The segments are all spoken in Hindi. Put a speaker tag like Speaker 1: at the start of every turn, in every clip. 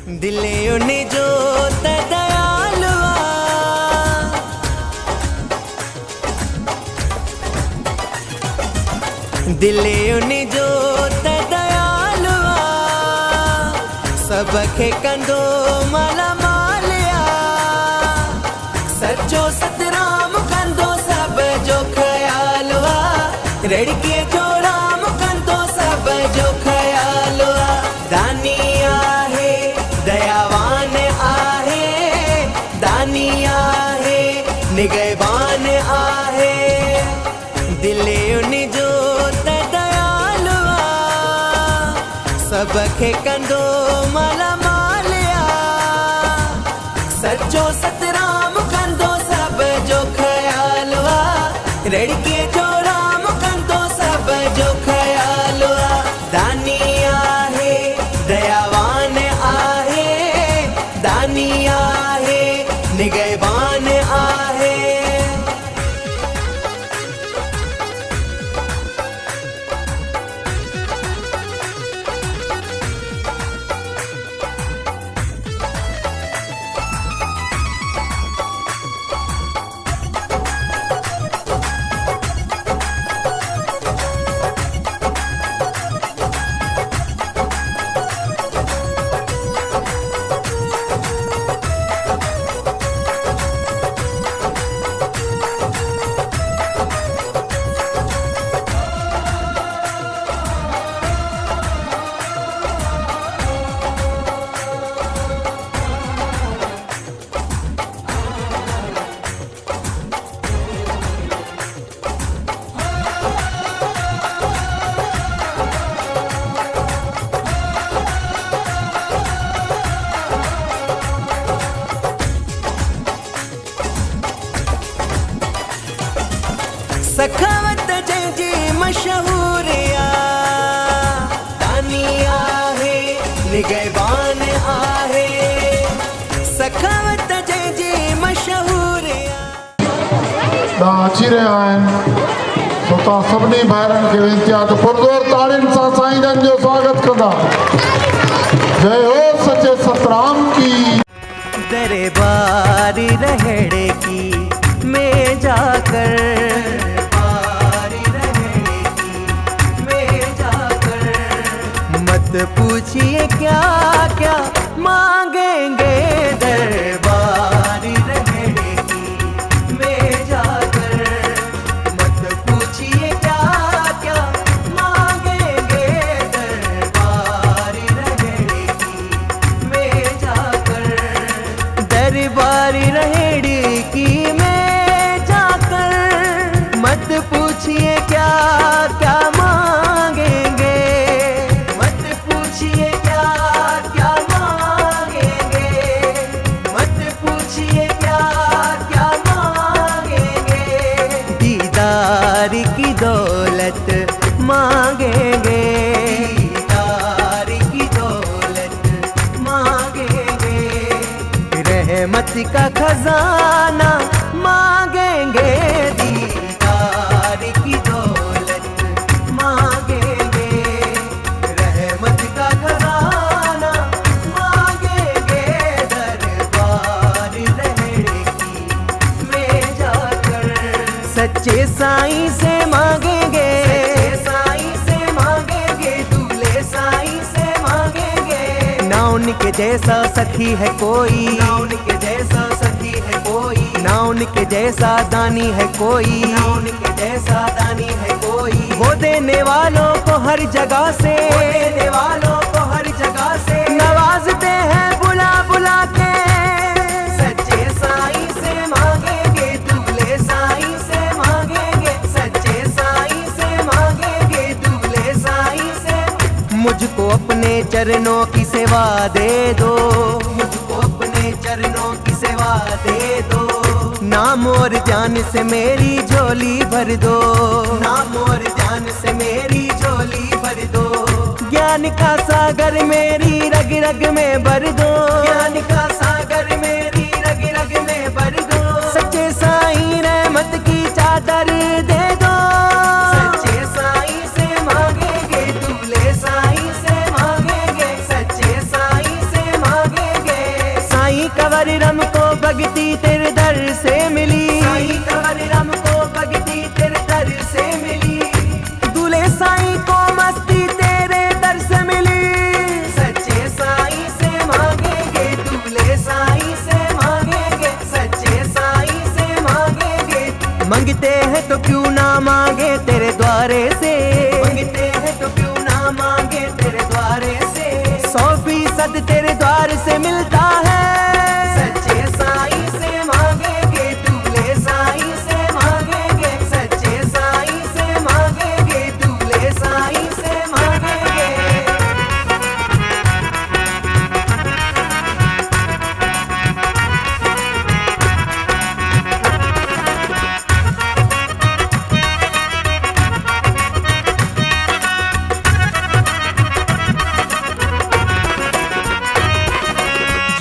Speaker 1: दिले उन्हें जो दयालुआ दिले उन्हें जो दयालुआ सबके कंदो माला मालिया सच्चो सतराम कंदो सब जो ख्यालुआ रड़के जो राम कंदो सब जो ख्यालुआ दानी आहे दयावान आहे दानी आहे निगहबान आहे दिले उन्हें जो दयालुआ सबके कंदो माला मालिया सच्चो सतराम कंदो सब जो ख्यालुआ रड़के जो राम कंदो सब जो ख्यालुआ दानी आहे दयावान आहे दानी आहे निगहबान आहे सखावत जंहिंजी मशहूरिया दानी आहे निगहबान आहे सखावत जंहिंजी मशहूरिया
Speaker 2: अची रहिया आहिनि तो तव्हां सभिनी भाइरनि खे वेनिती आहे त पुरज़ोर ताड़ियुनि सां साईं जन जो स्वागत कंदा जय हो सचे सतराम की
Speaker 1: दरबारी रहड़े की में जाकर पूछिए क्या क्या मांगेंगे दरबारी रहड़े की में जाकर मत पूछिए क्या क्या मांगेंगे दरबारी रहड़े की में जाकर दरबारी रहड़े की में जाकर मत पूछिए क्या क्या मांगेंगे की दौलत मांगेंगे दीदार की दौलत मांगेंगे रहमत का खजाना मांगेंगे दीदार की दौलत मांगेंगे रहमत का खजाना मांगेंगे दरबार रहड़े की में जाकर सच्चे साईं से मांगेंगे साईं से मांगेंगे दूल्हे साईं से मांगेंगे ना उनके जैसा सखी है कोई ना उनके जैसा सखी है कोई ना उनके जैसा दानी है कोई ना उनके जैसा दानी है कोई वो देने वालों को हर जगह से देने वालों को हर जगह से नवाजते हैं बुला बुला के सच्चे साईं से मांगेंगे दूल्हे साईं से मुझको अपने चरणों की सेवा दे दो मुझको अपने चरणों की सेवा दे दो नाम और जान से मेरी झोली भर दो नाम और जान से मेरी झोली भर दो ज्ञान का सागर मेरी रग रग में भर दो ज्ञान का सागर मेरी रग रग में भर दो सच्चे साईं रहमत की चादर दे दो सच्चे साईं से मांगेंगे दूल्हे साईं से मांगेंगे सच्चे साईं से मांगेंगे भगती तेरे दर से मिली, साईं कंवर राम को भगती तेरे दर से मिली, दूल्हे साईं को मस्ती तेरे दर से मिली। सच्चे साईं से मांगेंगे, दूल्हे साईं से मांगेंगे, सच्चे साईं से मांगेंगे। मांगते हैं तो क्यों ना मांगे तेरे द्वारे से, मांगते हैं तो क्यों ना मांगे तेरे द्वारे से। 100% तेरे द्वार से मिलता है। सच्चे साईं से मांगेंगे, दूल्हे साईं से मांगेंगे, सच्चे साईं से मांगेंगे, दूल्हे साईं से मांगेंगे।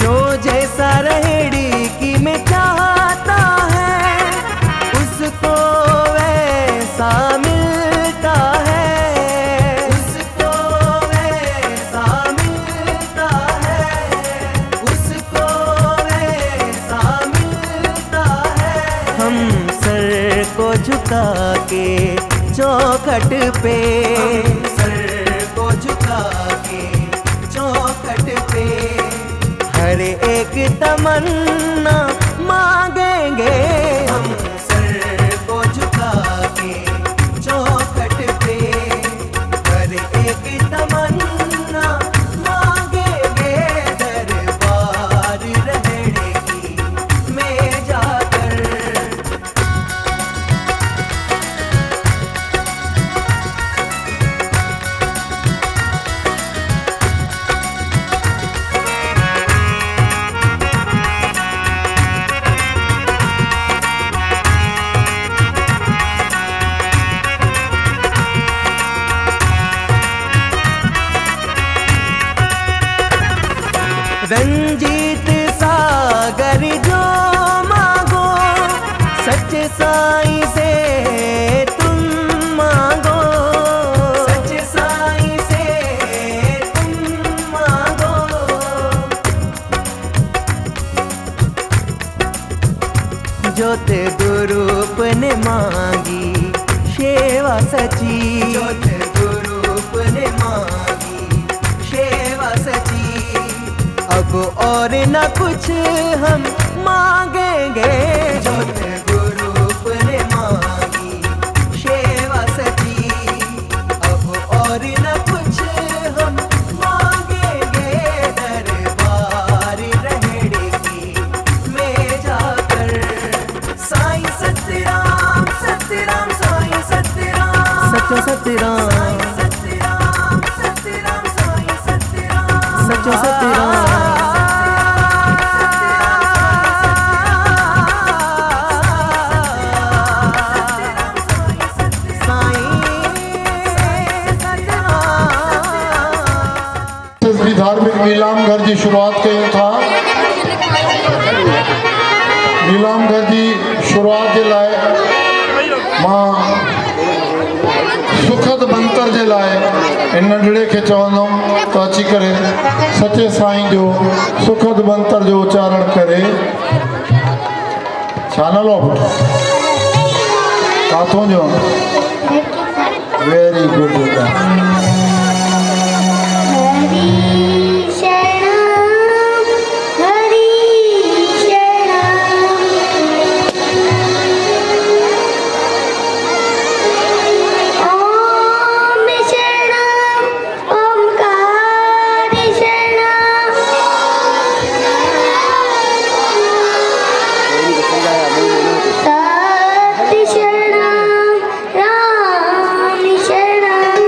Speaker 1: जो जैसा रहेड़ी की में चाहता है, उसको वैसा मिलता है, उसको वैसा मिलता है, उसको वैसा मिलता है। हम सर को झुका के चौखट पे, हम सर को झुका के चौखट पे हर एक तमन्ना मांगेंगे। हम सर को झुका के चौखट पे हर एक तमन्ना मांगेंगे। दरबार रहेगी में जाकर, रंजीत सागर जो मांगो, सच्चे साईं से तुम मांगो, सच्चे साईं से तुम मांगो। ज्योत गुरूप ने मांगी सेवा सची, ज्योत गुरूप ने मांगी सेवा सची। अब और न कुछ हम मांगेंगे। ज्योत गुरूप ने मांगी सेवा सची, अब और न कुछ हम मांगेंगे। दरबार रहेगी में जाकर, साईं सत्यराम सत्यराम, साईं सत्यराम, सच्चो सत्यराम, साईं सत्यराम सत्यराम, साईं सत्यराम, सच्चो सत्यराम।
Speaker 2: धार्मिक नीलाम घर जी शुरुआत कयूं था। नीलाम घर जी शुरुआत जे लाइ मां सुखद मंतर जे लाइ इन नंढड़े खे चवंदुमि त अची करे सचे साईं जो सुखद मंतर जो उच्चारण करे। छा नालो काथों जो? Very good.
Speaker 3: शरणम राम शरणम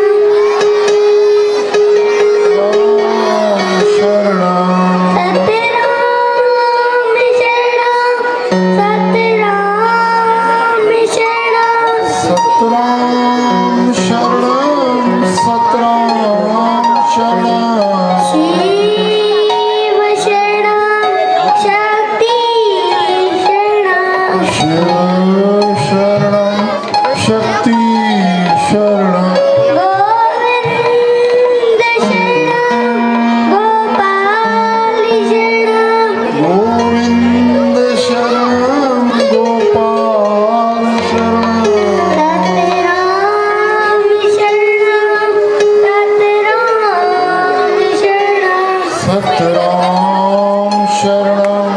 Speaker 2: सतराम शरणम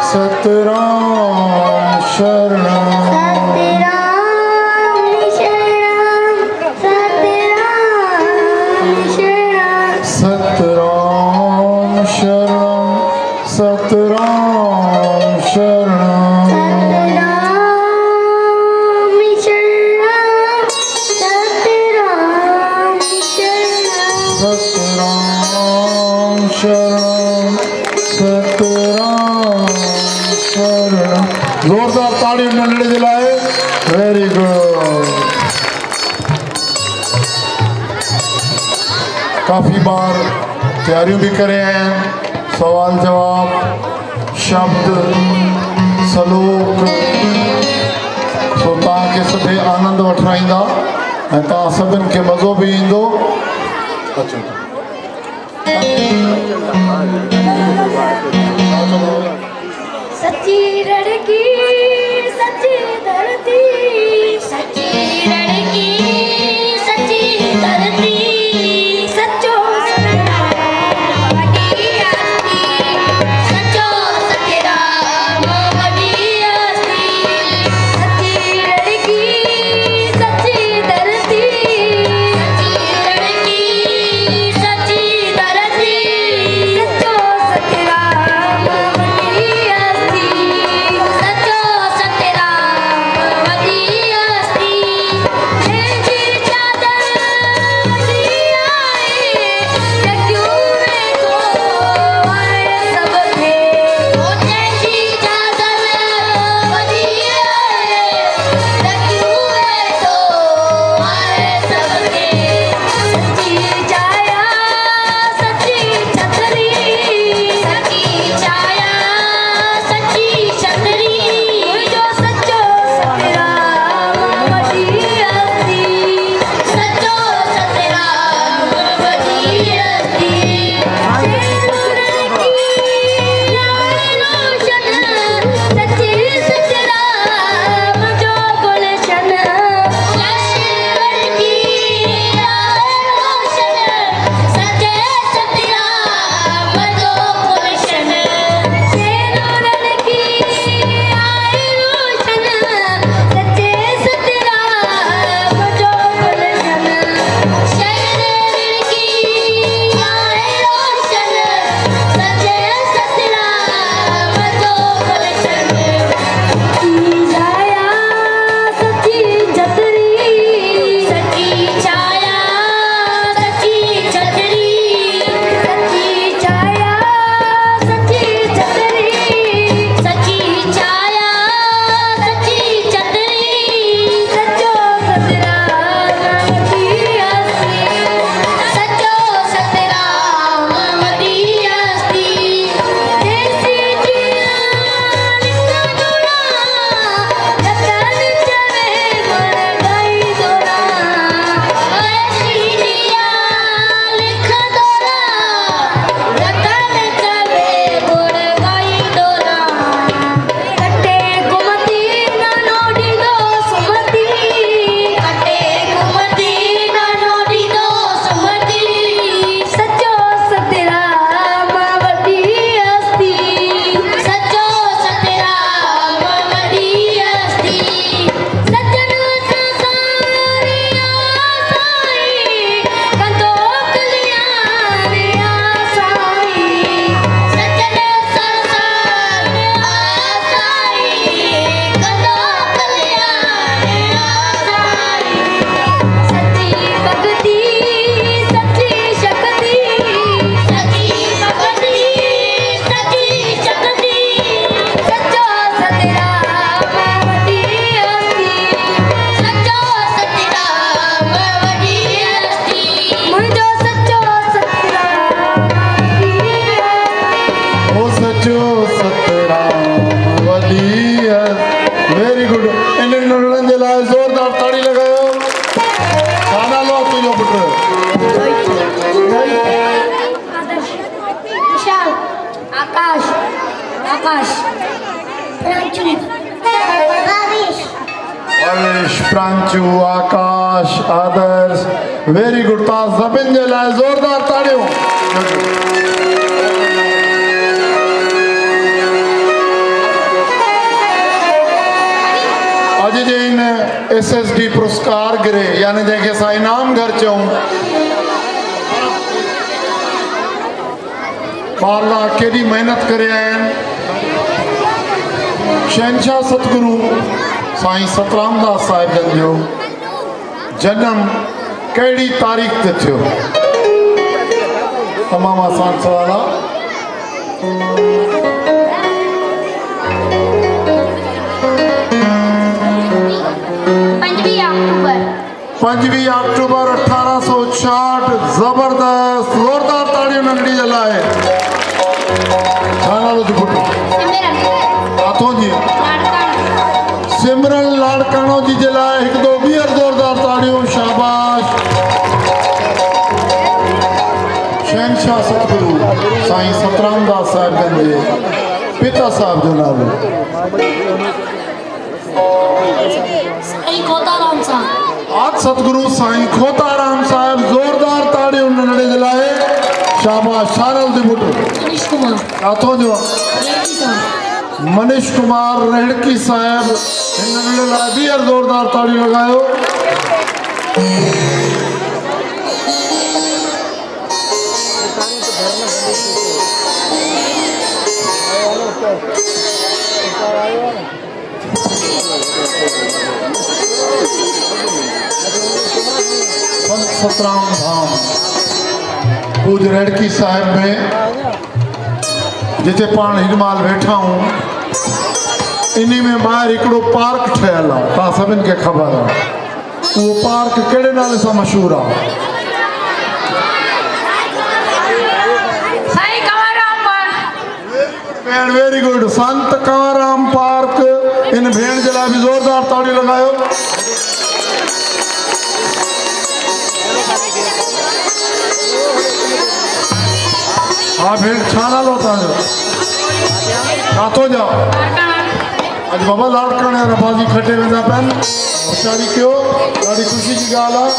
Speaker 2: सतराम शरणम सतराम शरणम सतराम शरणम सतराम शरणम सतराम शरणम जोरदार ताड़ी नंदड़ी दिलाए वेरी गुड काफी बार तैयारियों भी करे हैं सवाल जवाब शब्द सलोक सो तव्हांखे सभई आनंद वठाईंदा ऐं तव्हां सभिनि खे मज़ो बि ईंदो अचो
Speaker 3: सच्ची लड़की सच्ची धरती सच्ची लड़की सच्ची धरती सच्चो सच्चो सतराम वडी हस्ती सच्ची लड़की सच्ची धरती सच्ची लड़की सच्ची धरती सच्चो सतराम वडी हस्ती सच्चो सतराम वडी हस्ती जी चादर वडी आए लग्यूं में को आए सब थे जी चादर वडी आए लग्यूं में तो आए सब थे सच्ची छाया सच्ची छतरी सच्ची छाया सच्ची छतरी जो सच्चो सतराम वडी हस्ती सच्चो सतराम वडी हस्ती सच्ची सतराम जो गुलशन लड़की रोशन सच्चे सतराम जो गुलशन लड़की आए रोशन सच्चे सतराम जो गुलशन लड़की आए रोशन सच्चे सतराम जो गुलशन छाया सच्ची छतरी सच्ची छाया सच्ची छतरी सच्ची छाया सच्ची छतरी सच्ची छाया सच्ची छतरी सच्चो सतराम वडी हस्ती सच्चो सतराम वडी हस्ती देसी जिया लिखा दोरा रतन चवे गुण गाई दोरा देसी जिया लिखा दोरा रतन चवे गुण गाई दोरा कटे घुमती ना नोडी दो सुमती कटे घुमती ना नोडी दो सुमती सच्चो सतराम वडी हस्ती सच्चो सतराम वडी हस्ती सज्जन संसारिया साई कंदो कल्याण आसाई सज्जन संसार आसाई कंदो कल्याण आसाई सच्ची भक्ति सच्ची शक्ति सच्ची भक्ति सच्ची शक्ति सच्चो सतराम वडी हस्ती सच्चो सतराम वडी हस्ती मुंहिंजो सच्चो सतराम
Speaker 2: ओ सचो सतराम वडी वेरी गुड इन्हनि नंढड़नि जे लाइ ज़ोरदार ताड़ी लॻायो छा नालो आहे तुंहिंजो पुटु
Speaker 3: विशाल आकाश आकाश
Speaker 2: हरीश प्रांचू आकाश आदर्श वेरी गुड तव्हां सभिनि जे लाइ ज़ोरदार ताड़ियूं SSD पुरस्कार गिरे यानी जंहिंखे असां इनाम घर चऊं ॿारला केॾी महिनत करे आया आहिनि। शहनशाह सतगुरु साईं सतराम दास साहिब जन जो जनम कहिड़ी तारीख़ ते थियो? तमामु आसान सवाल आहे। 5 अक्टूबर 1866। जबरदस्त, ज़ोरदार ताड़ियूं नंढड़ी जे लाइ। छा नालो जी पुटु? किथां जी? सिमरन लाड़काणो जी जे लाइ हिकु दो ॿीहर ज़ोरदार ताड़ियूं। शाबाश। शहनशाह सतगुरु साईं सतराम दास साहिब जन जे पिता साहिब जो नालो? आज सतगुरु साईं खोताराम साहिब। ज़ोरदार ताड़ियूं नंढड़े जे लाइ। शाबाश। छा नालो जी पुटु? किथां जो? मनीष कुमार रेहड़की साहिब। हिन नंढड़े लाइ ॿीहर ज़ोरदार ताड़ियूं लॻायो। सतराम धाम पूज रेहड़की साहिब में जिते पाण हिनमाल वेठा हूं इन्ही में ॿाहिरि हिकिड़ो पार्क ठहियल आहे। तव्हां सभिनि खे ख़बर आहे उहो पार्क कहिड़े नाले सां मशहूरु आहे? Very good. संत कंवरराम पार्क। इन भेण जे लाइ बि ज़ोरदार ताड़ियूं लॻायो। हा भेण, छा नालो तव्हांजो? किथां जा? अॼु बाबा लाड़काणे वारा बाज़ी खटे वेंदा पिया आहिनि। होशियारी कयो, ॾाढी ख़ुशी जी ॻाल्हि आहे।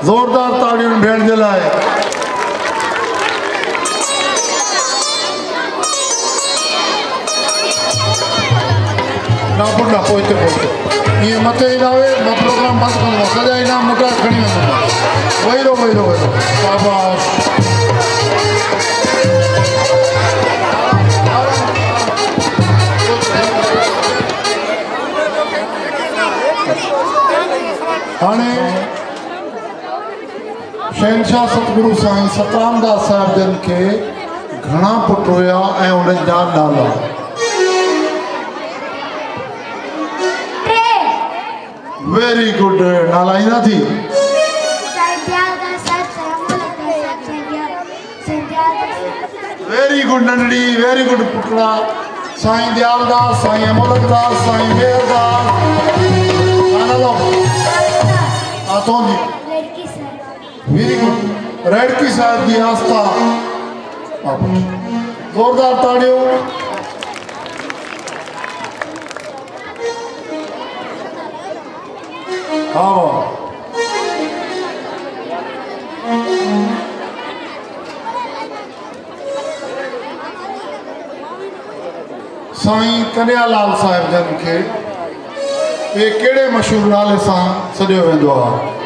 Speaker 2: ज़ोरदार ताड़ियूं भेण जे लाइ। ना पुट ना पोइ ये मथे ईंदावे मां प्रोग्राम बंदि कंदो। सॼा इनाम मूंखे खणी वेंदो। वेही रहो। शाबाश। हाणे शहनशाह सतगुरु साईं सतराम दास साहिब जन खे घणा पुट हुया ऐं उन्हनि जा नाला? Very good. नाला ईंदा थी? वेरी गुड नंढड़ी, वेरी गुड पुटड़ा। साईं दयालदास, साईं अमोलकदास, साईं मेहरदास। नालो? किथां जी? Very good. रेहड़की साहिब जी आस्था। ज़ोरदार ताड़ियूं। हाँ साईं कन्हैयालाल साहिब जन खे ये कहिड़े मशहूर नाले सां सॾियो वेंदो आहे?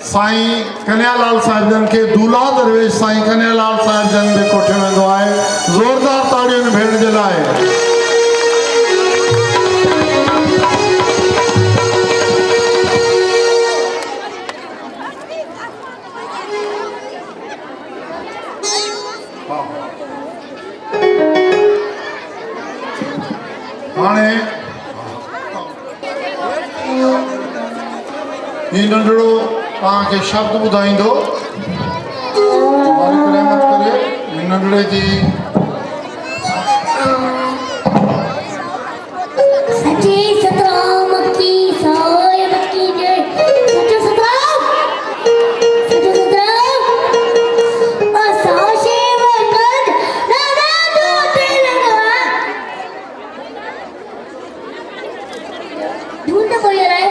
Speaker 2: साईं कन्हैयालाल साहिब जन खे दूल्हा दरवेश साईं कन्हैयालाल साहिब जन जे कोठे वेंदो आहे। ज़ोरदार ताड़ियूं भेण जे लाइ। हाणे ही नंढड़ो तव्हांखे शब्द ॿुधाईंदो। नंढड़े जी
Speaker 3: सच्चे सतराम की साहिब की जय। सच्चे सतराम साशे वकत नाना दो तेलंगा धूल तो कोई रहा है।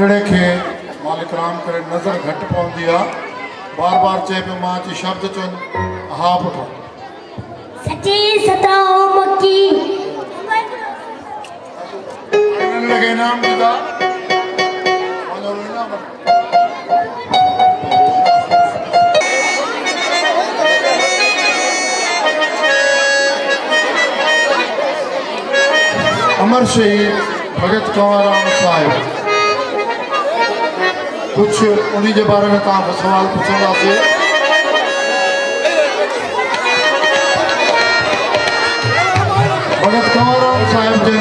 Speaker 2: पंजड़े के मालिक राम करे नज़र घट पवंदी आहे बार बार चए पियो मां अची शब्द चुन हा पुट
Speaker 3: सच्ची सतराम की
Speaker 2: इन्हनि लॻे इनाम ॾींदा वञो इनाम अमर शहीद भगत कंवरराम साहिब कुछ उन्हीं के बारे में तव्हां खां सवाल पुछंदासीं भगत कंवरराम साहिब जन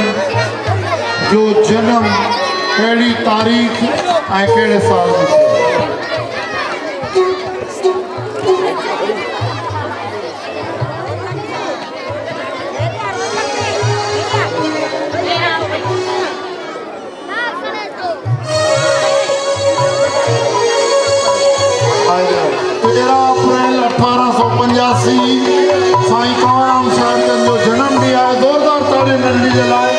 Speaker 2: जो जन्म कहिड़ी तारीख़ ऐं कहिड़े साल में थियो अप्रैल 1885 साईं कंवरराम साहिब जन जो जन्म ॾींहुं आहे ज़ोरदार ताड़ियूं नंढी जे लाइ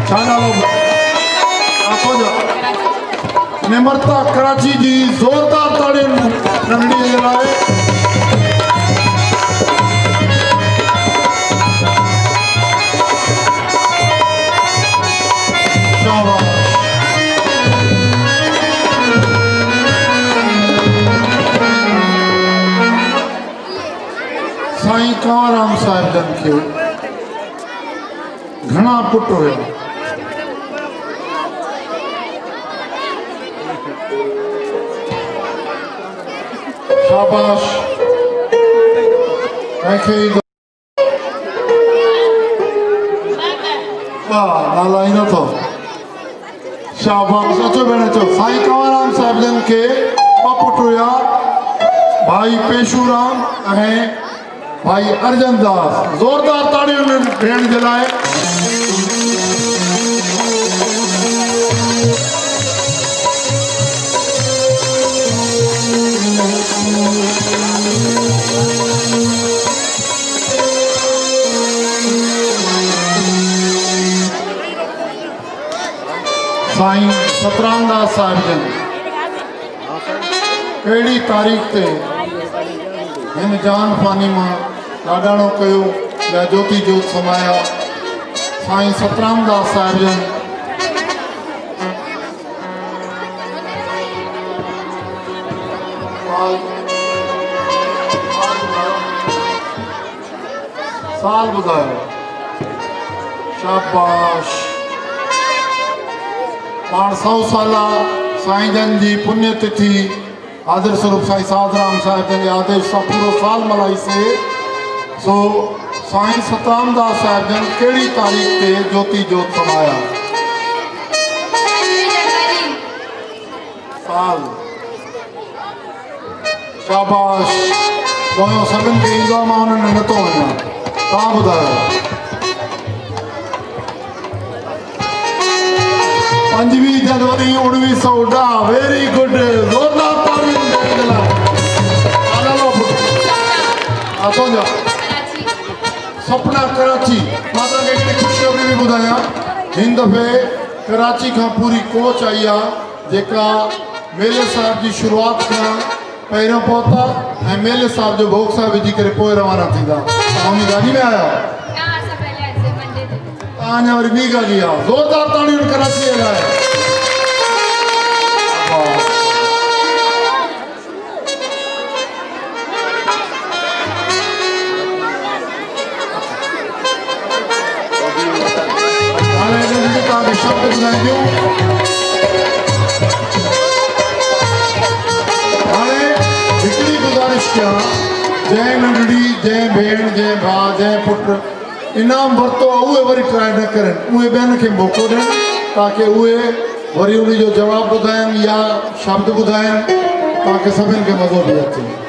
Speaker 2: छा नालो निमरता कराची जी ज़ोरदार ताड़ियूं नंढी जे लाइ साईं कंवरराम साहिब जन के घणा पुट हुआ शाबाश नाला ही न थो शाबाश अचो भेण अचो साईं कंवरराम साहिब जन के ॿ पुट हुआ भाई पेशूराम ऐं भाई अर्जन दास जोरदार ताड़ियों भेण जे लाइ साईं सतराम दास साहिब जन कहिड़ी तारीख़ ते हिन जान फानी मां लाडाणो कयो या ज्योति जोत समाया साईं सतराम दास साहिब जन साल ॿुधायो शाबाश पाण 100 साला साईं जन जी पुण्य तिथि आदर स्वरूप साईं साधराम साहिब जन जे आदेश सां पूरो साल मल्हाईसीं सो साईं सतराम दास साहिब जन कहिड़ी तारीख़ ते ज्योति जोत समाया साल शाबाश पोयों सभिनि खे ईंदो मां उन्हनि नथो वञा तव्हां ॿुधायो 5 जनवरी 1910 वेरी गुड ज़ोरदार ताड़ियूं ॾियण जे लाइ नालो पुट सपना कराची मां तव्हांखे हिकिड़ी ख़ुशख़बरी बि ॿुधायां हिन दफ़े कराची खां पूरी कोच आई आहे जेका मेले साहिब जी शुरूआति खां पहिरियों पहुता ऐं मेले साहिब जो भोग साहिब विझी करे पोइ रवाना थींदा तव्हां उन गाॾी में आया तव्हां अञा वरी ॿी गाॾी आहे ज़ोरदार ताड़ियूं कराची जे लाइ शब्द ॿुधाइजो हाणे हिकिड़ी गुज़ारिश कयां जंहिं नंढड़ी जंहिं भेण जंहिं भाउ जंहिं पुट इनाम वरितो आहे उहे वरी ट्राई न करनि उहे ॿियनि खे मौक़ो ॾियनि ताकी उहे वरी उन जो जवाबु ॿुधाइनि या शब्द ॿुधाइनि ताकी सभिनि खे मज़ो बि अचे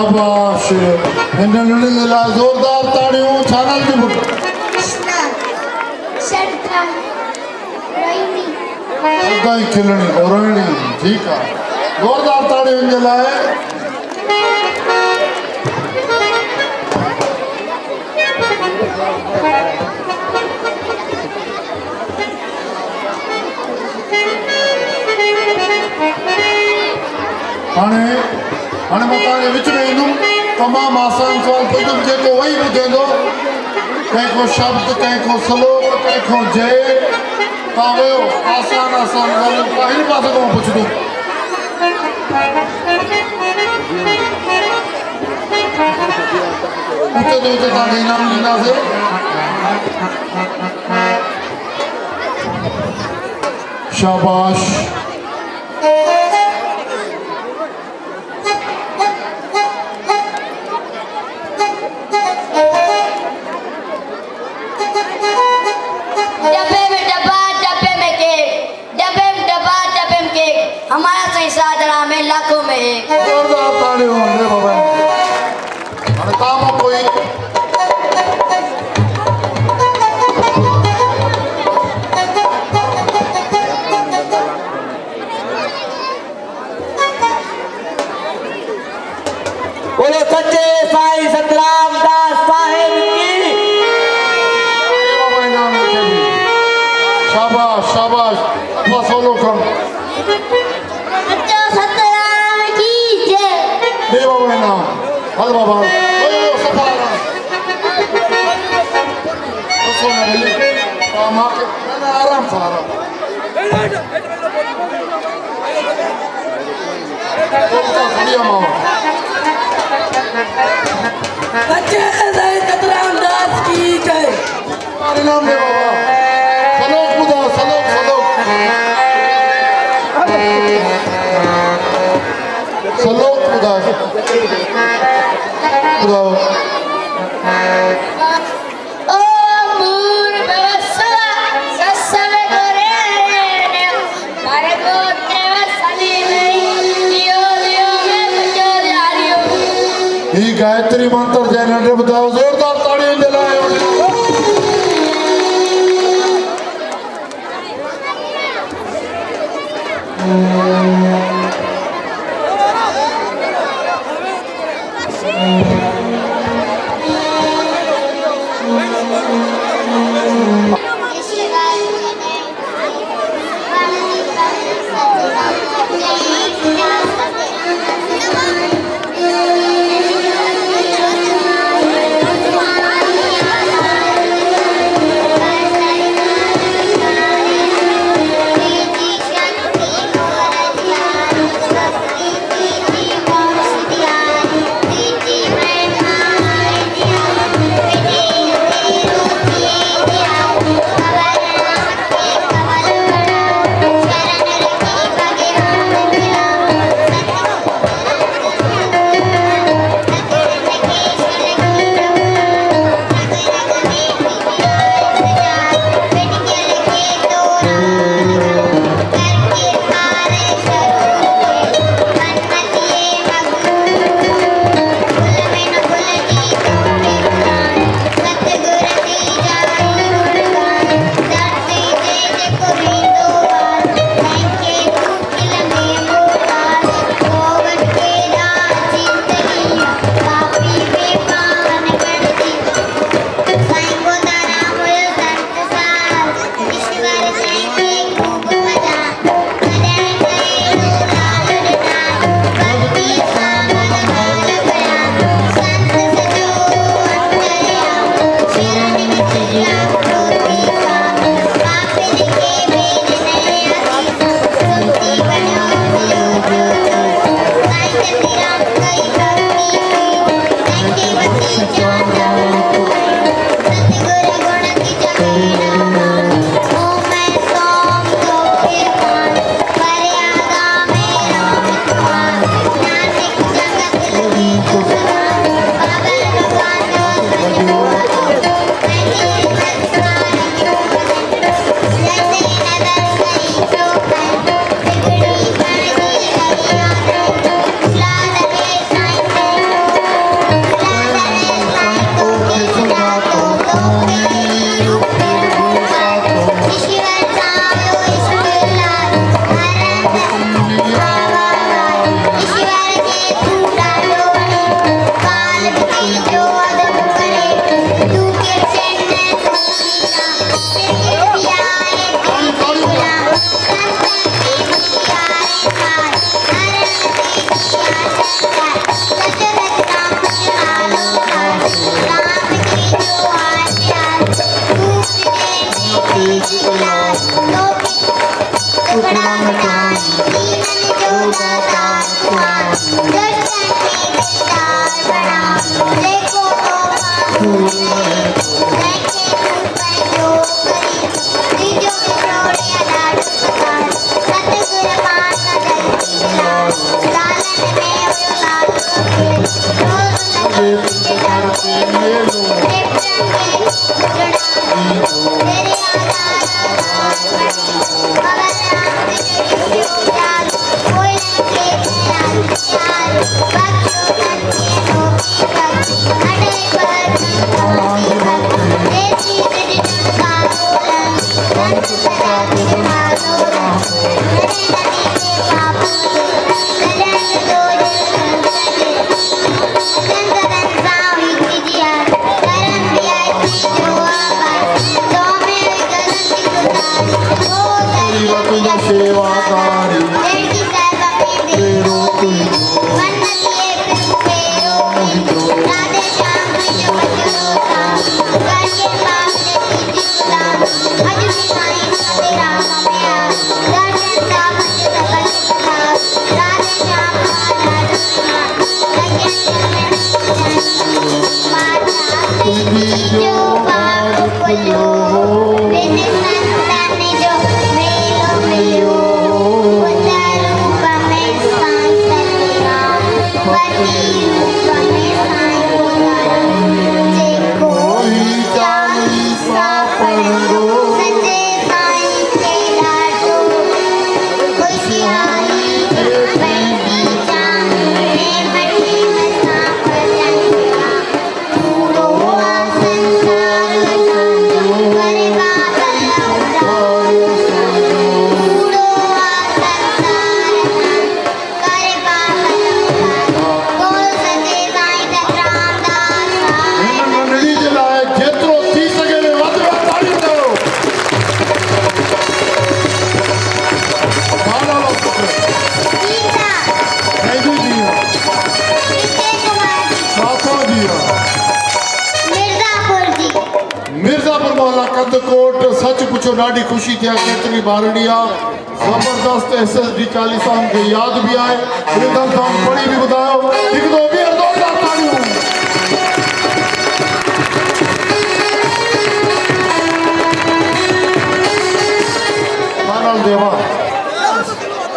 Speaker 2: शाबाश इन लड़े लाइ ज़ोरदार ताड़ियूं छा नाल थी पुट
Speaker 3: कृष्णा शंकर रोहिणी
Speaker 2: सदाई खिलणी रोहिणी ठीक है ज़ोरदार ताड़ियूं इन जे लाइ हाणे हाणे मां तव्हांजे विच में ईंदुमि तमामु आसान सवाल पुछंदुमि जेको वही ॿुधंदो कंहिंखो शब्द कंहिंखो श्लोक कंहिंखो जय तव्हां वियो आसान आसान ॻाल्हियूं तव्हां हिन पासे खां पुछंदुमि उते ते उते तव्हांखे इनाम ॾींदासीं शाबाश
Speaker 3: हमारा संसाधना में लाखों में एक
Speaker 2: ज़ोरदार ताड़ियूं रे बाबा हाणे तव्हां मां कोई
Speaker 1: बोलो सच्चे साईं सतराम दास साहिब की
Speaker 2: बाबा इनाम रखे भी शाबाश शाबाश अब्बा सोलो कम
Speaker 3: सच्चा सतराम की जय
Speaker 2: दे बाबा इनाम हल बाबा ओयो सफारा उसो ना मिले मां के ना आराम से आराम बढ़िया मां
Speaker 1: सच्चे साईं सतराम दास की जय
Speaker 2: इनाम दे बाबा सलोक बुधा सलोक सलोक सलोक बुधा बुधाओ
Speaker 3: ओ मूर बसवा ससवे करे मारे को तेवा सली नहीं लियो लियो मैं बचो यारियो
Speaker 2: ही गायत्री मंत्र जय नंढे बुधाओ ज़ोरदार ताड़ियों जे लाइ
Speaker 3: तेज कलाल तो टुकड़ा मकान दीनन जो दाता कुमार दर्शन में दीदार बना देखो तो मामूल देखे ऊपर जो करी तीजो छोड़े लाड सकार सतगुरु माता दलती लाल लालन में हुयो लाल रोज लगे डरते ले लो तेरे आधार मगर रात जुड़ी प्यार कोई लगे प्यार प्यार बख्शो करके नोकी कर अड़े पर कमाई कर ऐसी तेरी का बोलन संत सदा तेरे माधोरा नदी नदी के पाप करण दो संतन सावी कीजिए करम दिया की जो आवाज तो में गलती सुधार वो दरिया
Speaker 2: सेवाकारी
Speaker 3: लड़की साहब
Speaker 2: तेरो तुम
Speaker 3: वन्नतिये पेरो राधे श्याम जो बचलोता करके पाप से कीजिएगा अजूबी साईं राधे राम में दर्शन दामन सकल सुखा राधे श्याम राधे श्याम माता जो पाप पुलो बिन संतान जो मेलो मिलो उतर रूप में साईं सतराम पति रूप में साईं बोलाराम जेको चालीसा पढ़ो सच्चे साईं के लाडो खुशियारी बंदी जान में मटी में सांप जंगा पूरो संसार सांजो करे बाबा पूरो संसार करे बाबा बोल सके साईं सतराम दास
Speaker 2: हिन मंडली जे लाइ जेतिरो थी सघे वध में ताड़ी कयो गाना लो
Speaker 3: गीता
Speaker 2: कैदी जी
Speaker 3: विजय कुमार जी
Speaker 2: साथों जी
Speaker 3: मिर्जापुर जी
Speaker 2: मिर्जापुर मोहल्ला कंदकोट सच पुछो ॾाढी ख़ुशी थी आहे केतिरी ॿारड़ी आहे ज़बरदस्त SSD 40 सां मूंखे यादि बि आहे रिदम सां पढ़ी बि ॿुधायो हिकु दो ॿीहर ज़ोरदार ताड़ियूं मानल देवा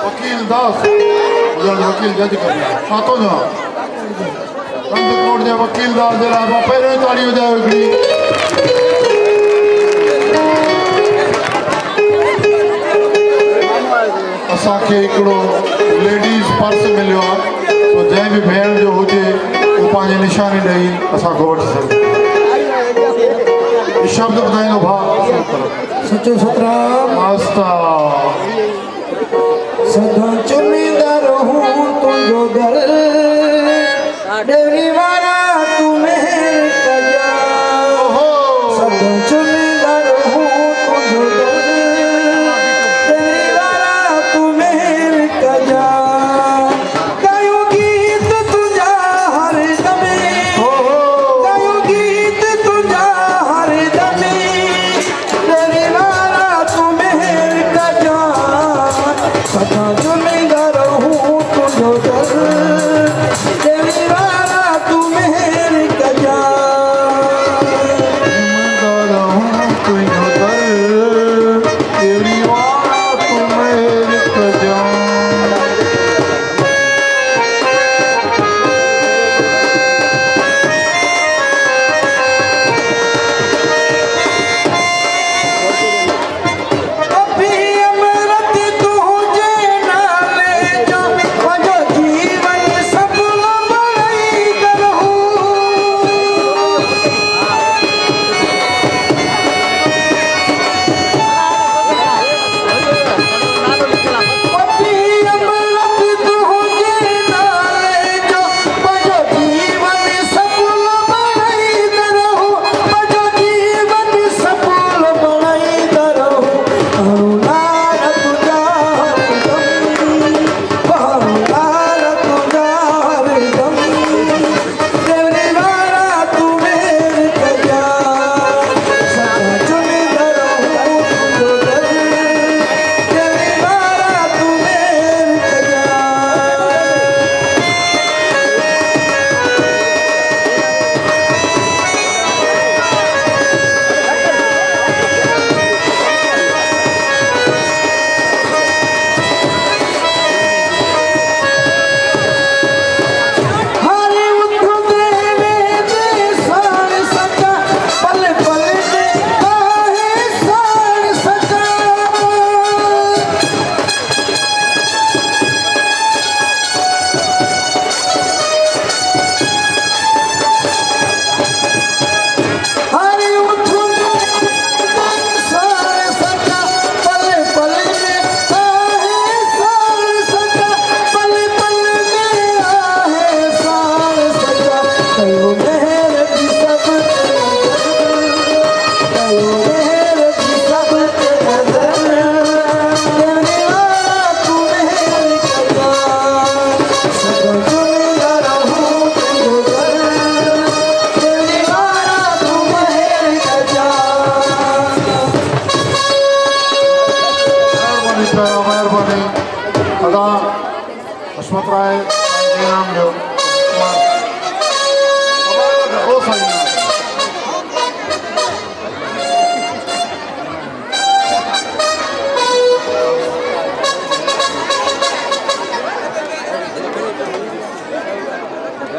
Speaker 2: वकील दास वकील जज कर साथों जा कंदकोट जे वकील दास जे लाइ मां पहिरियों ई ताड़ी वॼायो हिकिड़ी असांखे हिकिड़ो लेडीज़ पर्स मिलियो आहे तो जंहिं बि भेण जो हुजे उहो पंहिंजी निशानी ॾेई असांखां वठी सघे शब्द ॿुधाईंदो भाउ
Speaker 4: सचो सतराम
Speaker 2: मास्ता
Speaker 4: सदा चुनींदा रहूं तुंहिंजो दर डेवरी वारा तू मेहर कजा सदा चुनींदा रहूं तुंहिंजो दर डेवरी वारा तू मेहर कजा गायो गीत तुंहिंजा हर दमे गायो गीत तुंहिंजा हर दमे डेवरी वारा तू मेहर कजा सदा चुनी
Speaker 2: हशमत राय इनाम ॾियो ओ साईं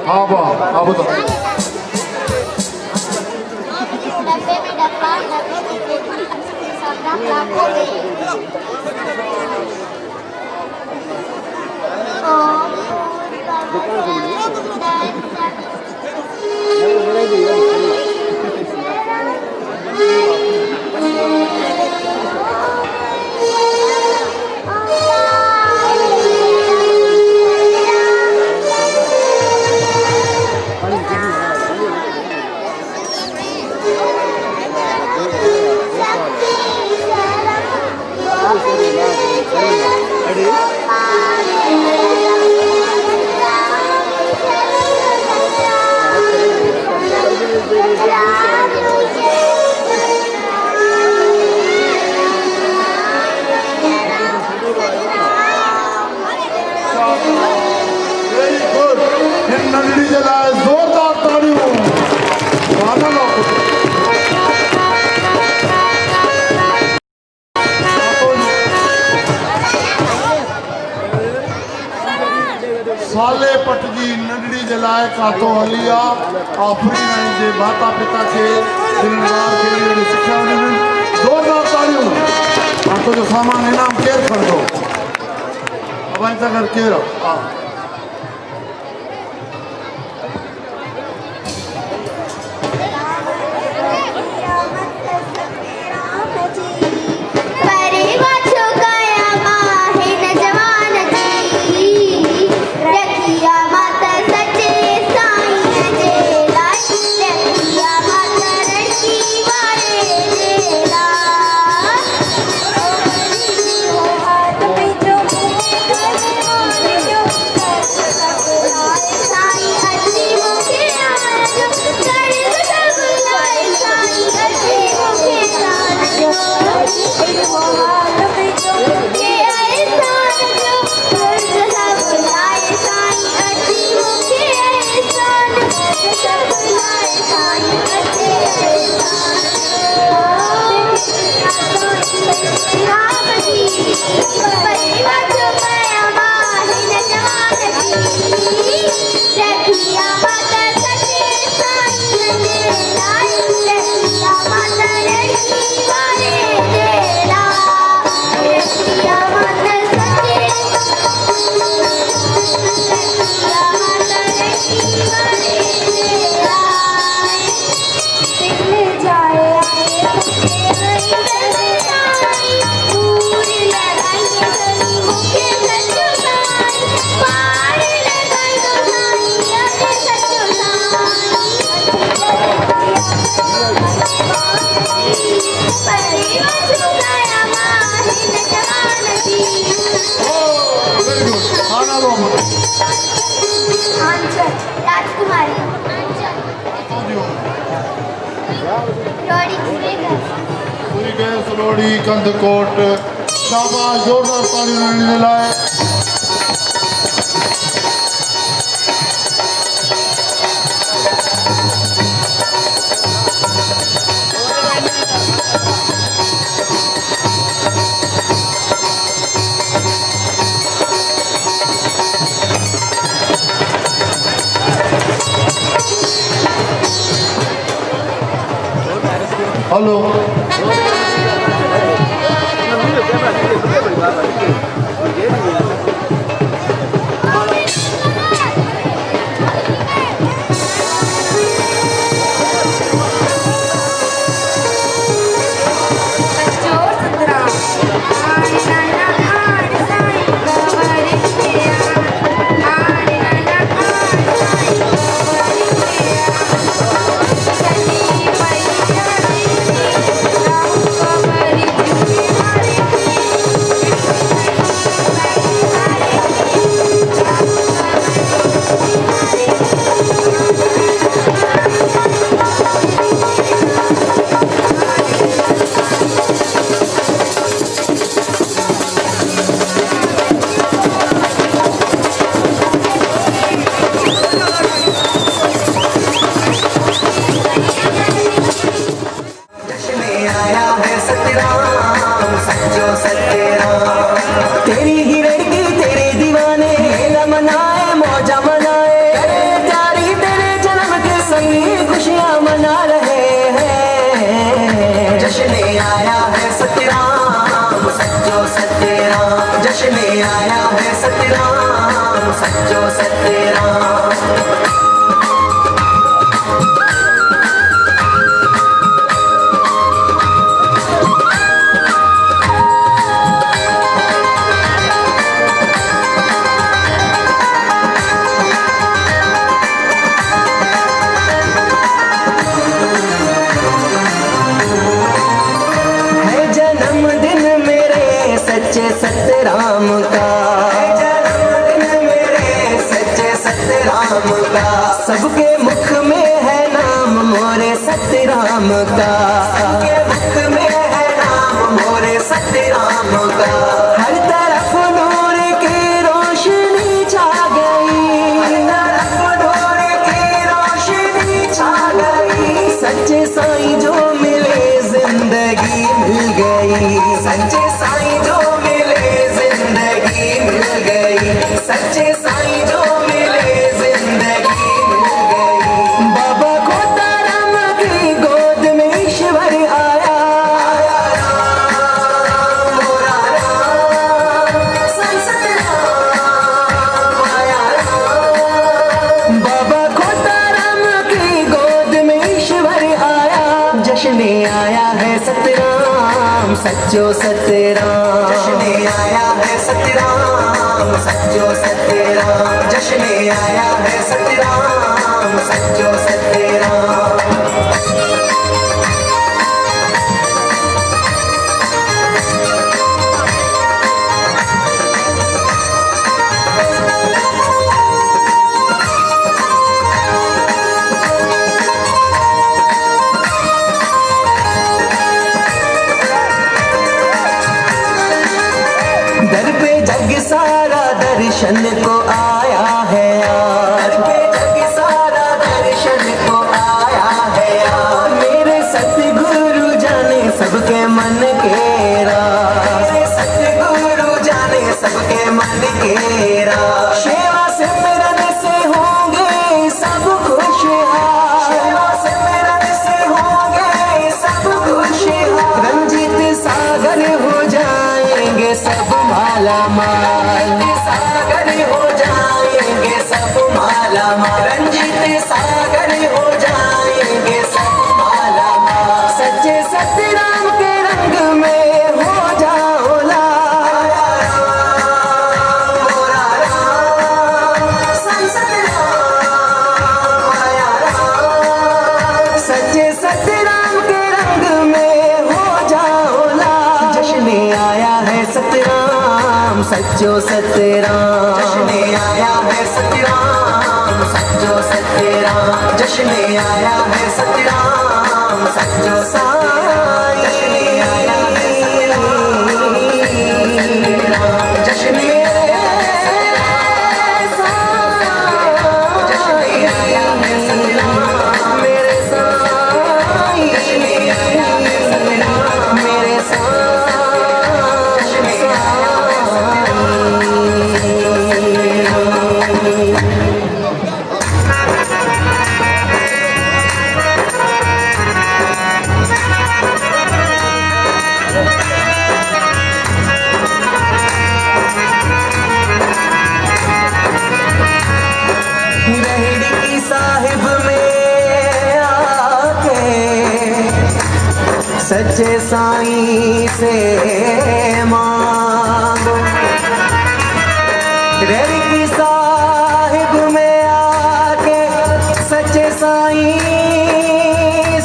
Speaker 2: हाँ बा हाँ ॿुधायो
Speaker 3: डब्बे में डब्बा डब्बे में पेटी सब लाखों नंढड़ी जे लाइ ज़ोरदार ताड़ियूं गाना लो साले पट जी नंढड़ी जे लाइ काथो हली आहे आफरीन जे माता पिता खे जिन्हनि खे अहिड़ी सिखिया ॾिननि ज़ोरदार ताड़ियूं हाणे तुंहिंजो सामान इनाम केरु खणंदो अवां सां गॾु केरु हा लोड़ी कंदकोट शाबाश जोरदार तालियूं ॾियण जे लाइ हेलो
Speaker 1: राम सच्चो सत्य राम। तेरी ही लड़की तेरे दीवाने मेला मनाए मौजा मनाए, प्यारी तेरे जन्म के संगी खुशियाँ मना रहे हैं। जश्न आया है सत्य राम सच्चो सत्य राम, जश्न आया है सत्य राम सच्चो सत्य राम। सच्चे सत्य राम का जन्मदिन मेरे सच्चे सत्य राम का, सबके मुख में है नाम मोरे सत्य राम का, सबके मुख में है नाम मोरे सत्य राम का। हर तरफ नूर की रोशनी छा गई, हर तरफ नूर की रोशनी छा गई। सच्चे साईं जो मिले जिंदगी मिल गई, सच्चे साईं जो सच्चे साईं जो मिले जिंदगी मिल गई। बाबा खोताराम की गोद में ईश्वर आया, मोरा राम संसद राम आया राम। बाबा खोताराम की गोद में ईश्वर आया, जश्न आया है सत्य राम सच्चो सत्य राम, जश्न आया है सत्य राम सच्चो सत्य राम, जश्न आया है सत्य राम सच्चो सत्य राम। दर पे जग सारा दर्शन को आया है, दर पे जग सारा दर्शन को आया है। मेरे सतगुरु जाने सबके मन के राज, मेरे सतगुरु जाने सबके मन के राज। सेवा सिमरन से होंगे सब खुशहाल, सेवा सिमरन से होंगे सब खुशहाल। रंजित सागर हो जाएंगे सब माला माल, सागर हो जाएंगे सब माला माल, रंजित सागर हो जाएंगे सब माला माल। सच्चे सत्य राम के रंग में हो जाओ लाल, मोरा राम संसद राम आया राम। सच्चे सत्य राम के रंग में हो जाओ लाल, जश्न आया है सत्य राम सच्चो सत्य राम, जश्न आया है सत्य राम सच्चो सत्य राम, जश्न आया है सत्य राम सच्चो साईं, जश्न आया है सत्य राम, जश्न आया है सत्य राम मेरे साईं, जश्न आया है सत्य राम मेरे साईं। रहड़ी साहिब में आके सच्चे साईं से मांगो, रहड़ी साहिब में आके सच्चे साईं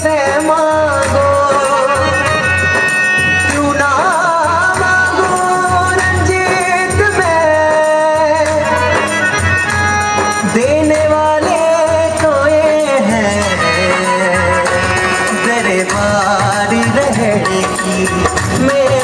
Speaker 1: से मांगो। क्यों ना मांगो रंजीत में, देने वाले तो ये हैं, दरबार रहेगी मेरे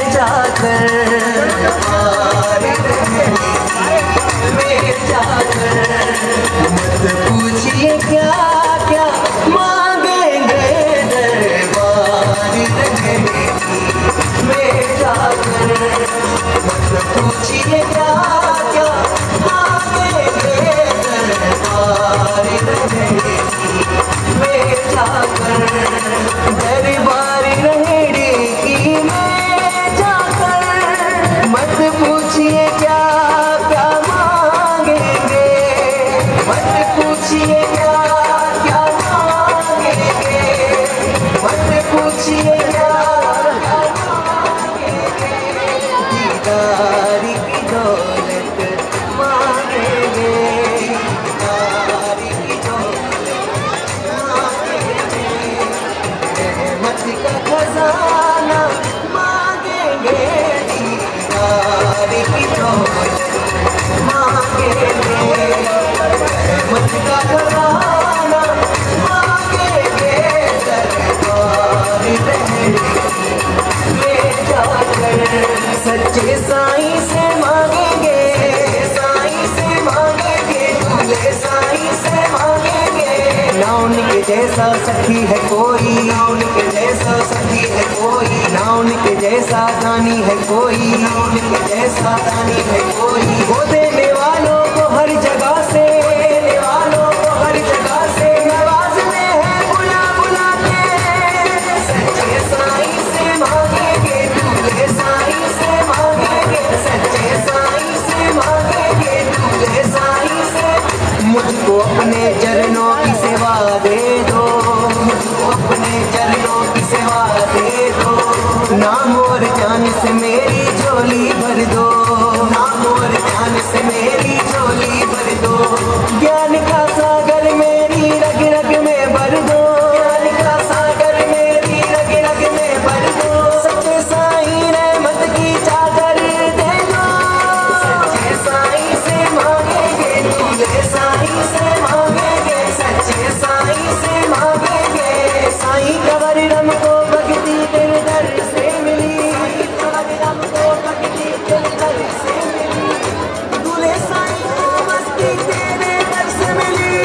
Speaker 1: दीदार की दौलत मांगेंगे, दीदार की दौलत मांगेंगे, रहमत का खजाना मांगेंगे, दीदार की दौलत मांगेंगे, रहमत का खजाना मांगेंगे, सरकार रहेंगे जाकर, सच्चे साईं से मांगेंगे, साईं से मांगेंगे, दूल्हे साईं से मांगेंगे। ना उनके जैसा सखी है कोई, ना उनके जैसा सखी है कोई, ना उनके जैसा दानी है कोई, ना उनके जैसा दानी है कोई। वो देने वालों को हर जगह से, देने वालों को हर जगह से नवाजते हैं बुला बुला के, सच्चे साईं से मांगेंगे, दूल्हे साईं से मांगेंगे, सच्चे साईं से मांगेंगे, दूल्हे साईं से। मुझको अपने चरणों की सेवा दे दो, मुझको अपने चरणों की सेवा दे दो, नाम और जान से मेरी झोली भर दो, नाम और जान से मेरी झोली भर दो। ज्ञान का सागर मेरी रग रग में भर दो, ज्ञान का सागर मेरी रग रग में भर दो, सच्चे साईं रहमत की चादर दे दो, सच्चे साईं से मांगेंगे, दूल्हे साईं से मांगेंगे, सच्चे साईं से मांगेंगे। साईं कवर हमको भक्ति तेरे दर से मिली, साईं कवर हमको भक्ति तेरे दर से मिली, दूल्हे साईं को मस्ती तेरे दर से मिली,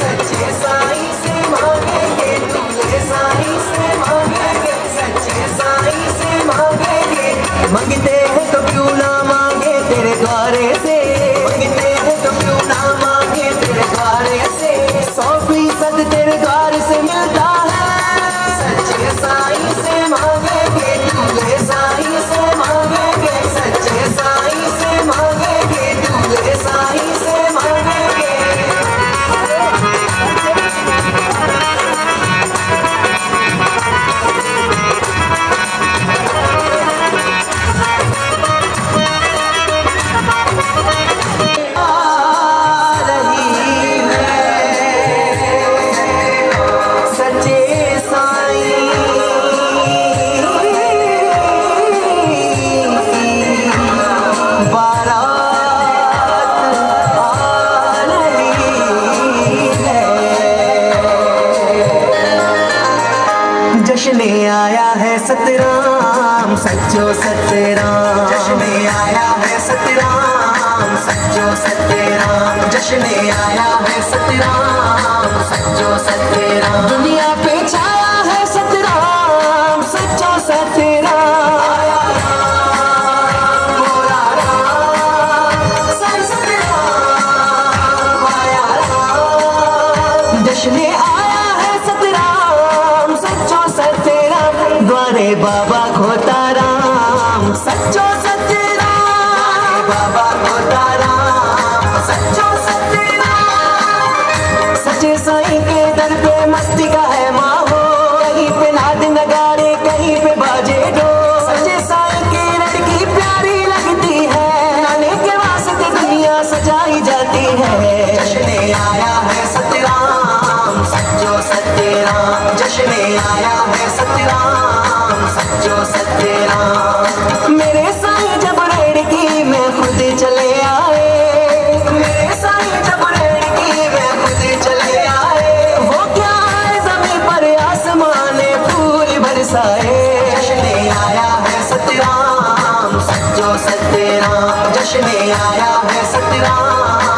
Speaker 1: सच्चे साईं से मांगेंगे, दूल्हे साईं से मांगेंगे, सच्चे साईं से मांगेंगे। मांगते हैं तो क्यों ना मांगे तेरे द्वारे से, मांगते हैं तो क्यों ना मांगे तेरे द्वारे से, 100% तेरे द्वार से मिलता है, सच्चे साईं से मांगेंगे, दूल्हे साईं से मांगेंगे, सच्चे साईं से मांगेंगे, दूल्हे साईं से मांगेंगे। सच्चे साईं बारात आ रही है, जश्न आया है सतराम सच्चो सतराम, जश्न आया है सतराम सच्चो सतराम, जश्न आया है सतराम सच्चो सतराम। दुनिया पे छाया है सतराम सच्चो सतराम, मोरा राम सच सतराम आया राम, जश्न आया है सतराम सच्चो सतराम, द्वारे बाबा खोता राम सच्चो सतराम, बाबा खोता राम सच्चो सतराम। सच्चे साईं के दर पे मस्ती का है माहौल, कहीं पे नाद नगाड़े कहीं पे बाजे डो, सच्चे साईं की लड़की प्यारी लगती है, नाने के वास्ते दुनिया सजाई जाती है। जश्न आया है सतराम सच्चो सतराम, जश्न आया है सतराम सच्चो सतराम। मेरे साईं जब रेड़की में खुद चले आए, मेरे साईं जब रेड़की में खुद चले आए, वो क्या है जमीन पर आसमान फूल बरसाए। जश्न आया है सतराम सच्चो सतराम, जश्न आया है सतराम